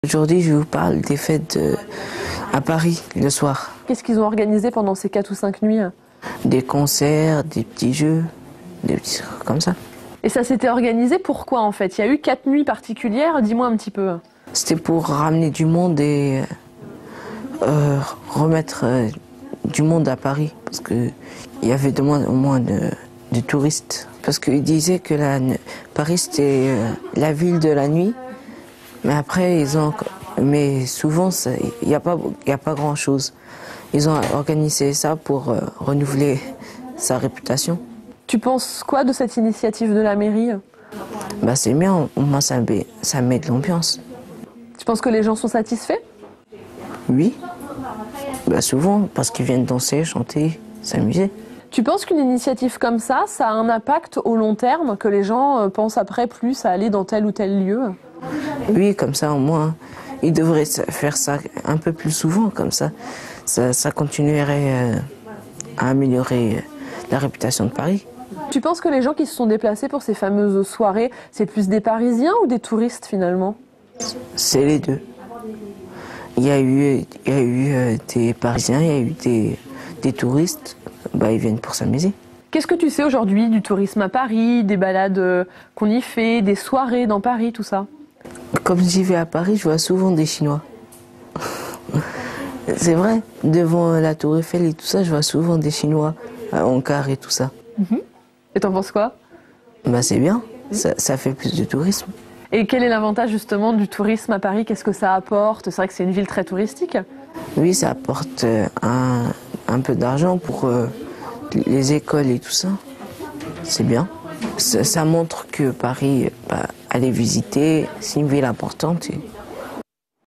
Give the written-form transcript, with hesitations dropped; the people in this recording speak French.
Aujourd'hui, je vous parle des fêtes à Paris le soir. Qu'est-ce qu'ils ont organisé pendant ces 4 ou 5 nuits? Des concerts, des petits jeux, des petits trucs comme ça. Et ça s'était organisé pourquoi en fait? Il y a eu 4 nuits particulières, dis-moi un petit peu. C'était pour ramener du monde et remettre du monde à Paris. Parce qu'il y avait de moins en moins de touristes. Parce qu'ils disaient que Paris c'était la ville de la nuit. Mais après, mais souvent, il n'y a pas grand-chose. Ils ont organisé ça pour renouveler sa réputation. Tu penses quoi de cette initiative de la mairie? Bah, c'est bien, au moins ça met de l'ambiance. Tu penses que les gens sont satisfaits? Oui, bah, souvent, parce qu'ils viennent danser, chanter, s'amuser. Tu penses qu'une initiative comme ça a un impact au long terme, que les gens pensent après plus à aller dans tel ou tel lieu? Oui, comme ça au moins, ils devraient faire ça un peu plus souvent, comme ça continuerait à améliorer la réputation de Paris. Tu penses que les gens qui se sont déplacés pour ces fameuses soirées, c'est plus des Parisiens ou des touristes finalement? C'est les deux. Il y a eu des Parisiens, il y a eu des touristes, bah, ils viennent pour s'amuser. Qu'est-ce que tu sais aujourd'hui du tourisme à Paris, des balades qu'on y fait, des soirées dans Paris, tout ça? Comme j'y vais à Paris, je vois souvent des Chinois. C'est vrai, devant la Tour Eiffel et tout ça, je vois souvent des Chinois en car et tout ça. Et t'en penses quoi? Bah, c'est bien, ça fait plus de tourisme. Et quel est l'avantage justement du tourisme à Paris? Qu'est-ce que ça apporte? C'est vrai que c'est une ville très touristique. Oui, ça apporte un peu d'argent pour les écoles et tout ça. C'est bien. Ça montre que Paris, bah, aller visiter, c'est une ville importante.